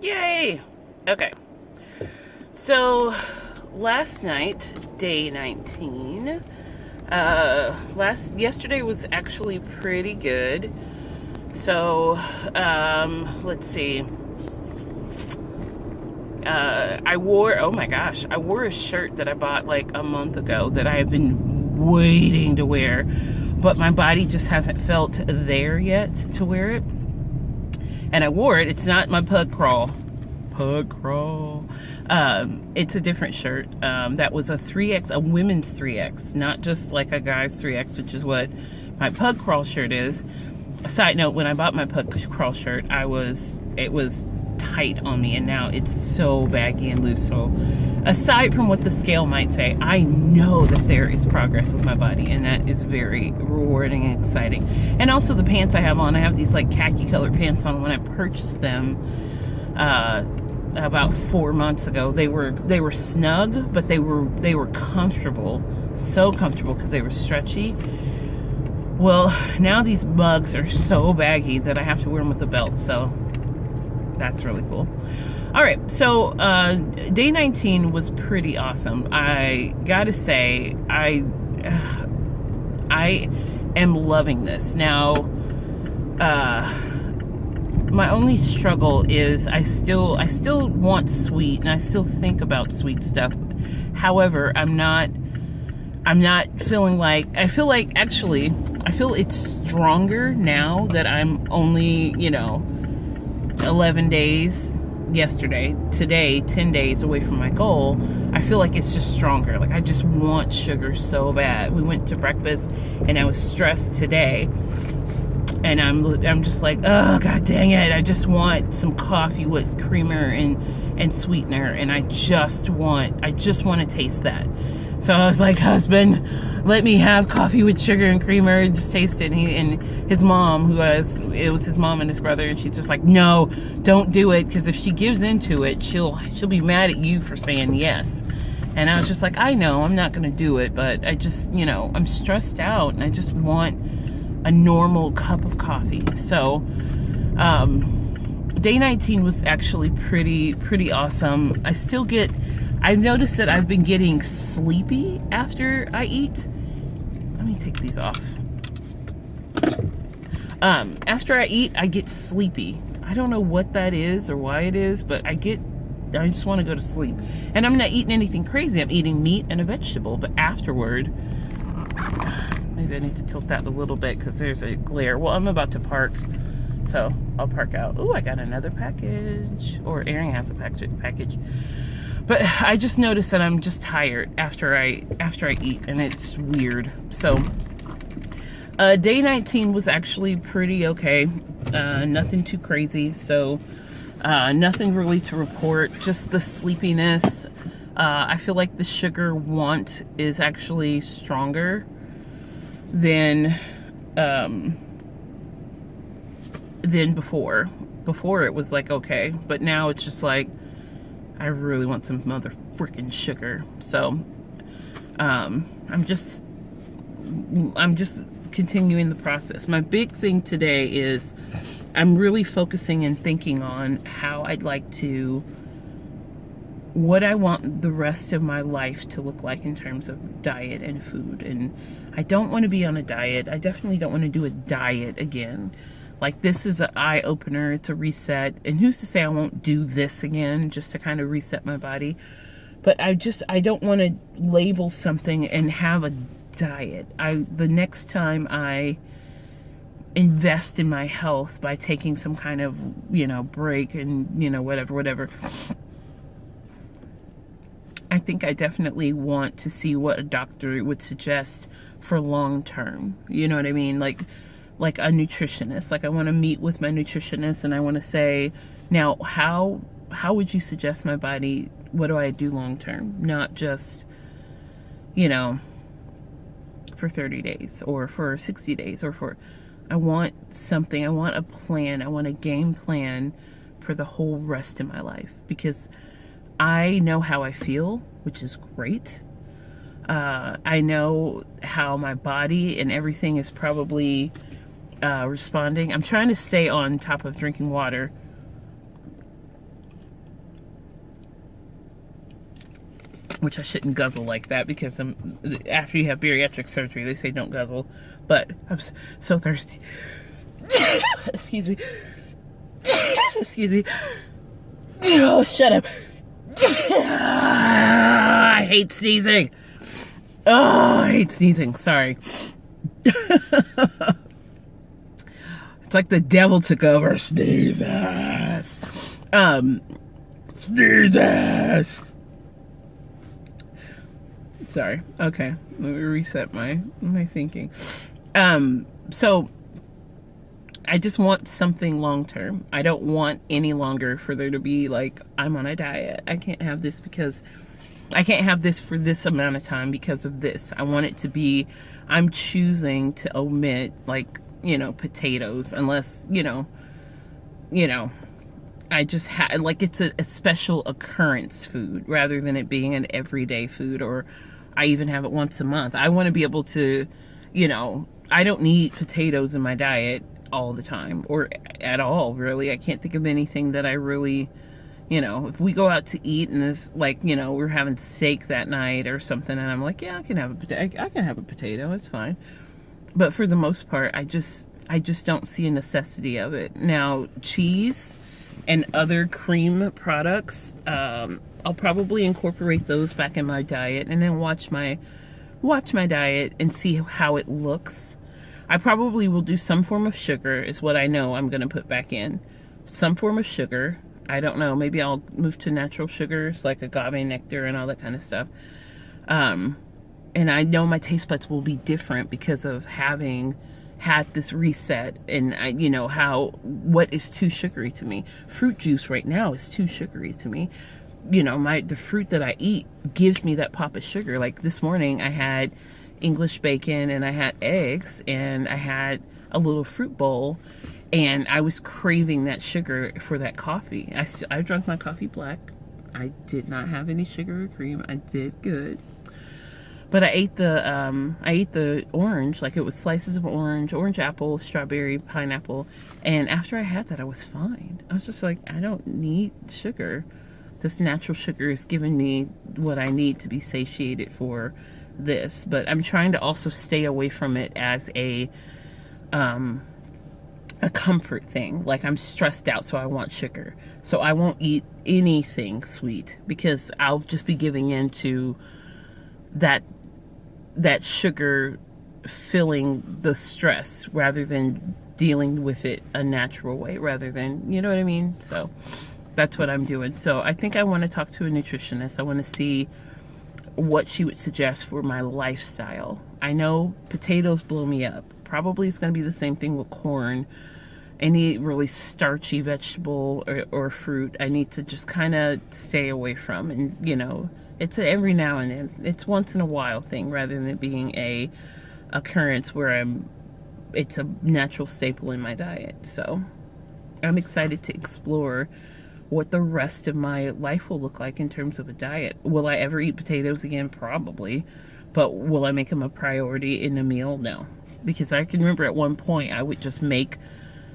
Yay! Okay. So, last night, day 19. Yesterday was actually pretty good. So, let's see. Oh my gosh, I wore a shirt that I bought like a month ago that I have been waiting to wear, but my body just hasn't felt there yet to wear it. And I wore it. It's not my pug crawl. It's a different shirt. That was a 3X, a women's 3X, not just like a guy's 3X, which is what my pug crawl shirt is. A side note, when I bought my pug crawl shirt, it was tight on me, and now it's so baggy and loose. So aside from what the scale might say, I know that there is progress with my body, and that is very rewarding and exciting. And also the pants I have on, I have these like khaki colored pants on. When I purchased them about 4 months ago, they were snug, but they were comfortable, so comfortable because they were stretchy. Well, now these mugs are so baggy that I have to wear them with a belt, so that's really cool. All right, so day 19 was pretty awesome. I gotta say, I am loving this. Now, my only struggle is I still want sweet, and I still think about sweet stuff. However, I'm not feeling like, I feel it's stronger now that I'm only, 11 days yesterday, today, 10 days away from my goal. I feel like it's just stronger. Like I just want sugar so bad. We went to breakfast and I was stressed today. And I'm just like, oh, god dang it. I just want some coffee with creamer and sweetener. And I just want to taste that. So I was like, husband, let me have coffee with sugar and creamer and just taste it. And his mom, it was his mom and his brother, and she's just like, no, don't do it, because if she gives into it, she'll be mad at you for saying yes. And I was just like, I know, I'm not gonna do it, but I just, I'm stressed out and I just want a normal cup of coffee. So, day 19 was actually pretty awesome. I've noticed that I've been getting sleepy after I eat. Let me take these off. After I eat, I get sleepy. I don't know what that is or why it is, but I just want to go to sleep. And I'm not eating anything crazy. I'm eating meat and a vegetable, but afterward, maybe I need to tilt that a little bit because there's a glare. Well, I'm about to park, so I'll park out. Oh, I got another package. Or Aaron has a package. But I just noticed that I'm just tired after I eat, and it's weird. So, day 19 was actually pretty okay. Nothing too crazy. So, nothing really to report. Just the sleepiness. I feel like the sugar want is actually stronger than before. Before it was like okay, but now it's just like I really want some mother freaking sugar. So I'm just continuing the process. My big thing today is I'm really focusing and thinking on how I'd like to, what I want the rest of my life to look like in terms of diet and food. And I don't want to be on a diet. I definitely don't want to do a diet again. Like, this is an eye-opener. It's a reset. And who's to say I won't do this again just to kind of reset my body? But I don't want to label something and have a diet. The next time I invest in my health by taking some kind of, break and, whatever, I think I definitely want to see what a doctor would suggest for long term. You know what I mean? Like a nutritionist. Like, I want to meet with my nutritionist and I want to say, now, how would you suggest my body, what do I do long term? Not just, for 30 days or for 60 days I want something, I want a plan, I want a game plan for the whole rest of my life, because I know how I feel, which is great. I know how my body and everything is probably responding. I'm trying to stay on top of drinking water. which I shouldn't guzzle like that because after you have bariatric surgery, they say don't guzzle. But I'm so thirsty. Excuse me. Excuse me. Oh, shut up. I hate sneezing. Oh, I hate sneezing. Sorry. It's like the devil took over. Sneezes. Sneezes. Sorry. Okay. Let me reset my thinking. So I just want something long term. I don't want any longer for there to be like, I'm on a diet. I can't have this because I can't have this for this amount of time because of this. I want it to be, I'm choosing to omit like, potatoes unless, I just had like it's a special occurrence food rather than it being an everyday food, or I even have it once a month. I want to be able to, I don't need potatoes in my diet all the time or at all, really. I can't think of anything that I really, if we go out to eat and it's like, we're having steak that night or something and I'm like, yeah, I can have a potato. It's fine. But for the most part, I just don't see a necessity of it. Now, cheese and other cream products, I'll probably incorporate those back in my diet and then watch my diet and see how it looks. I probably will do some form of sugar is what I know I'm going to put back in. Some form of sugar. I don't know. Maybe I'll move to natural sugars like agave nectar and all that kind of stuff. And I know my taste buds will be different because of having had this reset, and what is too sugary to me. Fruit juice right now is too sugary to me. The fruit that I eat gives me that pop of sugar. Like this morning I had English bacon and I had eggs and I had a little fruit bowl and I was craving that sugar for that coffee. I drank my coffee black. I did not have any sugar or cream. I did good. But I ate the orange, like it was slices of orange apple, strawberry, pineapple. And after I had that, I was fine. I was just like, I don't need sugar. This natural sugar is giving me what I need to be satiated for this. But I'm trying to also stay away from it as a comfort thing. Like I'm stressed out, so I want sugar. So I won't eat anything sweet because I'll just be giving in to that sugar filling the stress rather than dealing with it a natural way, rather than, you know what I mean? So that's what I'm doing. So I think I want to talk to a nutritionist. I want to see what she would suggest for my lifestyle. I know potatoes blow me up. Probably it's going to be the same thing with corn. Any really starchy vegetable or fruit, I need to just kind of stay away from. And, it's every now and then. It's once in a while thing rather than it being a occurrence where it's a natural staple in my diet. So I'm excited to explore what the rest of my life will look like in terms of a diet. Will I ever eat potatoes again? Probably. But will I make them a priority in a meal? No. Because I can remember at one point I would just make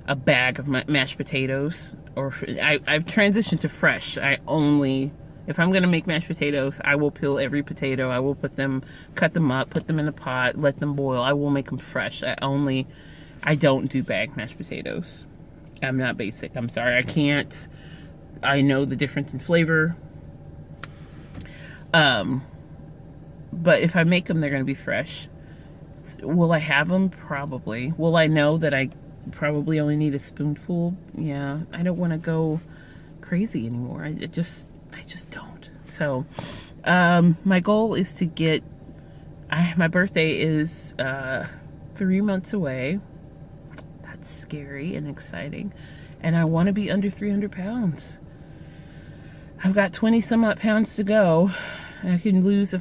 a bag of mashed potatoes. Or I've transitioned to fresh. If I'm going to make mashed potatoes, I will peel every potato. I will cut them up, put them in a pot, let them boil. I will make them fresh. I don't do bagged mashed potatoes. I'm not basic. I'm sorry. I can't. I know the difference in flavor. But if I make them, they're going to be fresh. Will I have them? Probably. Will I know that I probably only need a spoonful? Yeah. I don't want to go crazy anymore. I just don't. So, my goal is to get, my birthday is 3 months away. That's scary and exciting. And I want to be under 300 pounds. I've got 20 some odd pounds to go. If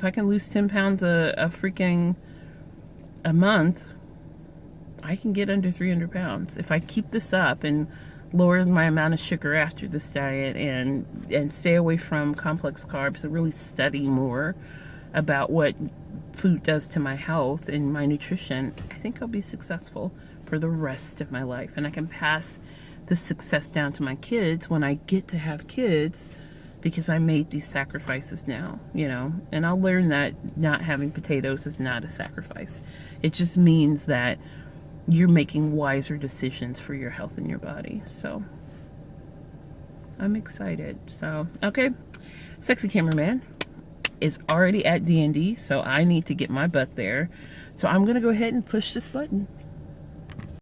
I can lose 10 pounds a month, I can get under 300 pounds. If I keep this up and lower my amount of sugar after this diet and stay away from complex carbs and really study more about what food does to my health and my nutrition, I think I'll be successful for the rest of my life. And I can pass the success down to my kids when I get to have kids because I made these sacrifices now, you know, and I'll learn that not having potatoes is not a sacrifice. It just means that you're making wiser decisions for your health and your body. So I'm excited. So, okay. Sexy cameraman is already at D&D, so I need to get my butt there. So I'm going to go ahead and push this button.